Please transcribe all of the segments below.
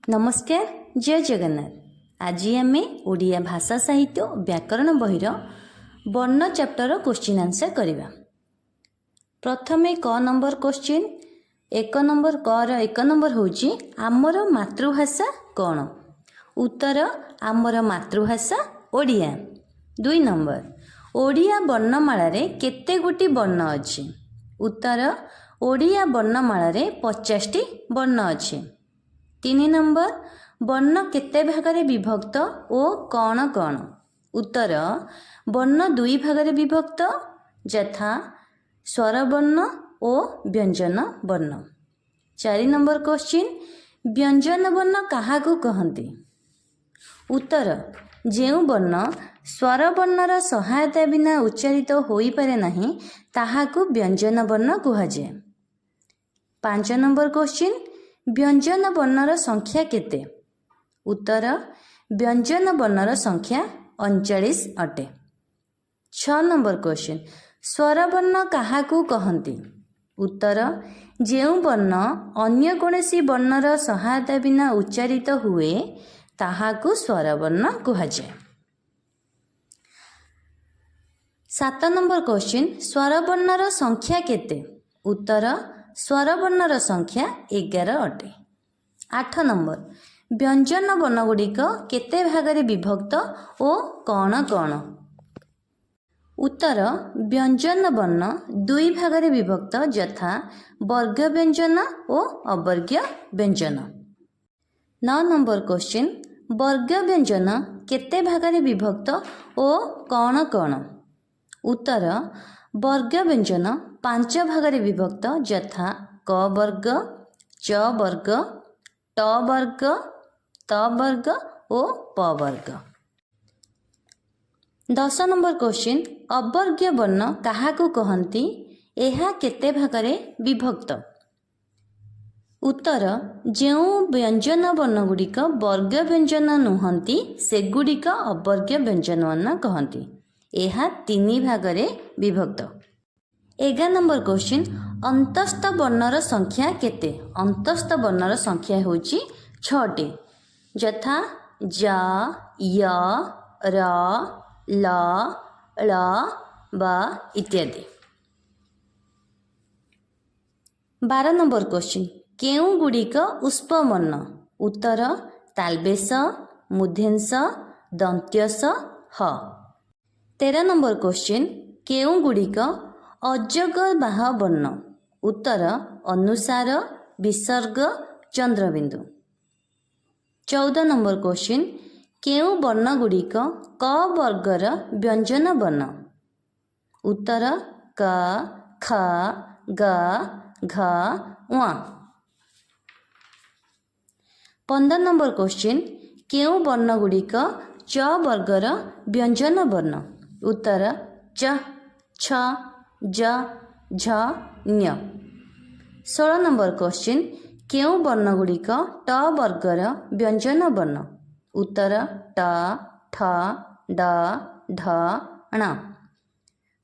नमस्कार, जय जगन्नाथ। आज आम ओडिया भाषा साहित्य और व्याकरण बहिर वर्ण चैप्टर क्वेश्चन आंसर करवा। प्रथमे क नंबर क्वेश्चन एक नंबर एक नंबर होची आमर मातृभाषा कौन? उत्तर आमर मातृभाषा ओडिया। 2 नंबर ओडिया वर्णमाला रे केते गोटी वर्ण अछि? उत्तर ओडिया वर्णमाला रे 50टी वर्ण अछि। 3 नंबर वर्ण केते भागरे विभक्त ओ कौन कौन? उत्तर वर्ण 2 भागरे विभक्त यथा स्वर वर्ण और व्यंजन वर्ण। 4 नंबर क्वेश्चन व्यंजन वर्ण काहाकू कहंती? उत्तर जेउ वर्ण स्वर वर्णर सहायता बिना उच्चारित होई पारे नहीं ताहाकू व्यंजन वर्ण कुहाजे। 5 नंबर क्वेश्चन व्यंजन वर्णर संख्या केते? उत्तर व्यंजन वर्णर संख्या 39 अटे। 6 नंबर क्वेश्चन स्वर वर्ण काहाकू कहंती? उत्तर जेउ वर्ण अन्य कोनोसी वर्णर सहायता बिना उच्चारित हुए ताहाकू स्वर वर्ण कुहाजे। 7 नंबर क्वेश्चन स्वर वर्णर संख्या केते? उत्तर स्वर वर्णर संख्या 11 अटे। 8 नंबर व्यंजन वर्ण गुड़िक केते भागरे विभक्त ओ कौन कौन? उत्तर व्यंजन वर्ण 2 भागरे विभक्त यथा वर्ग व्यंजन और अवर्ग्य व्यंजन। 9 नंबर क्वेश्चन वर्ग व्यंजन केते भागरे विभक्त ओ कौन कौन? उत्तर वर्ग व्यंजन 5 भागरे विभक्त यथा क वर्ग, च वर्ग, ट वर्ग, त वर्ग और प वर्ग। 10 नंबर क्वेश्चन अवर्ग्य वर्ण काहाकू कहंती? एहा केते भागरे विभक्त? उत्तर जेउ व्यंजन वर्ण गुड़िक वर्ग व्यंजन नुहंती सेगुड़िक अवर्ग्य व्यंजन वर्ण कहंती। एहा 3 भागरे विभक्त। 11 नंबर क्वेश्चन अंतस्थ वर्णर संख्या केते? अंतस्थ वर्णर संख्या होची 6टी यथा ज, य, र, ल, ळ, ब इत्यादि। 12 नंबर क्वेश्चन केउ गुड़िक उष्प वर्ण? उत्तर तालबेश, मूर्धन्य, दंत्यस, ह। 13 नंबर क्वेश्चन केउ गुड़िक अजगर बाह वर्ण? उत्तर अनुसार, विसर्ग, चंद्रबिंदु। 14 नंबर क्वेश्चन केउ वर्ण गुड़िक क वर्गर व्यंजन वर्ण? उत्तर क, ख, ग, घ, ङ। 15 नंबर क्वेश्चन केउ वर्ण गुड़िक च वर्गर व्यंजन वर्ण? उत्तर च, छ, ज, झ, ञ। 16 नंबर क्वेश्चन केउ वर्ण गुड़िक ट वर्गर व्यंजन वर्ण? उत्तर ट, ठ, ड, ढ, ण।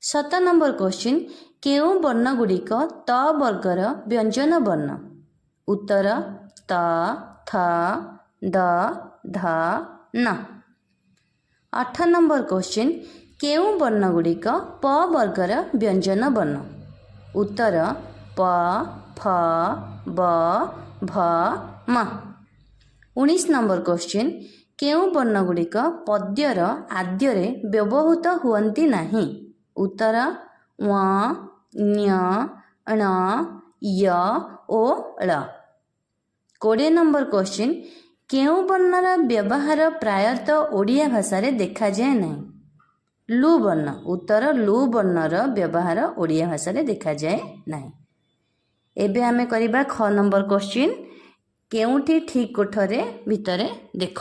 17 नंबर क्वेश्चन केउ वर्ण गुड़िक त वर्गर व्यंजन वर्ण? उत्तर त, थ, द, ध, न। 8 नंबर क्वेश्चन केउ वर्ण गुड़िक प वर्गर व्यंजन वर्ण? उत्तर प, फ, ब, भ, म। 19 नंबर क्वेश्चन केउ वर्ण गुड़िक पद्यर आद्ୟରେ व्यवहृत हुअंती नहीं? उत्तर व, ञ, ण, य ओ ळ। 20 नंबर क्वेश्चन केउ वर्णर व्यवहार प्रायतः ओडिया भाषा रे देखा जाए नहीं? लु वर्ण। उत्तर लु वर्णर व्यवहार ओडिया भाषा रे देखा जाए नहीं। एबे आमे करिबा ख नंबर क्वेश्चन केउठी ठीक कोठरे भितरे देख।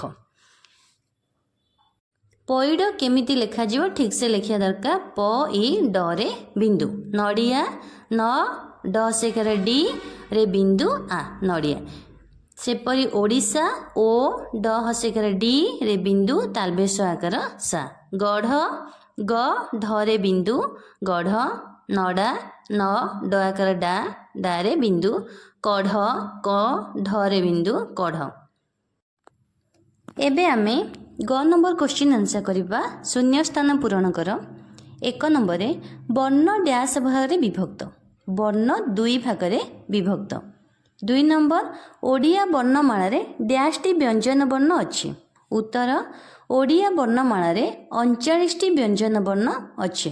पैड केमिति लेखा जीव ठीक से लिखिया दरकार। प इ ड रे बिंदु नड़िया न ड सेकर डी रे बिंदु आ नड़िया। सेपरी ओडिशा ओ ड हसेकर डी रे बिंदु तालबेश आकर सा। गढ़ ग ढ रे बिंदु गढ़। नड़ा न ड आकर डा डा रे बिंदु। कढ़ क ढ रे बिंदु कढ़। एबे आमे ग नंबर क्वेश्चन आंसर करबा शून्य स्थान पूरण कर। एक नंबर वर्ण डैश भाग विभक्त, वर्ण दुई भाग विभक्त। दुई नंबर ओडिया वर्णमाला डैश टी व्यंजन वर्ण अच्छी। उत्तर ओडिया वर्णमाला 39 व्यंजन वर्ण अच्छे।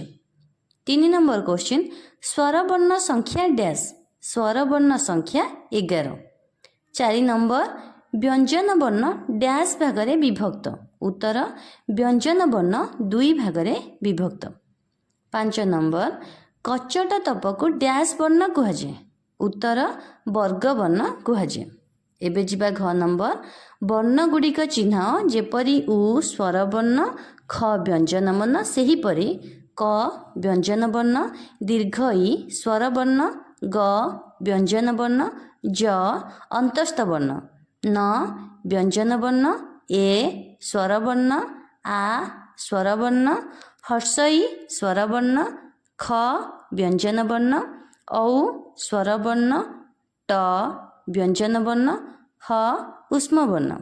3 नंबर क्वेश्चन स्वरवर्ण संख्या डैश, स्वरवर्ण संख्या 11। 4 नंबर व्यंजन वर्ण डैश भाग विभक्त। उत्तर व्यंजन वर्ण दुई भाग विभक्त। 5 नंबर कचट तप को डैश वर्ण कहुए। उत्तर वर्ग वर्ण कहुए। एबे जिबा घ नंबर वर्ण गुड़िक चिन्ह जेपरी उ स्वर वर्ण, ख व्यंजन वर्ण, सेहीपरि क व्यंजन वर्ण, दीर्घ ई स्वर वर्ण, ग व्यंजन वर्ण, ज अंतस्थ वर्ण, न व्यंजन वर्ण, ए स्वर वर्ण, आ स्वर वर्ण, हर्ष ई स्वर वर्ण, ख व्यंजन वर्ण, औ स्वर वर्ण, ट व्यंजन वर्ण, ह उष्म वर्ण।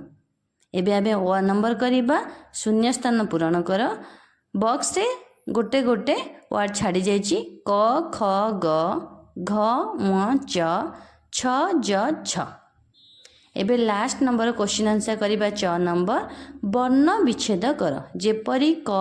एबे आबे ओ नंबर करिबा शून्य स्थान पूरण कर। बॉक्स रे गोटे गोटे वर्ड छाड़ी जाइछि क ख ग घ ङ च छ ज छ। एबे लास्ट नंबर क्वेश्चन आंसर करिबा 6 नंबर वर्ण विच्छेद कर जेपरी क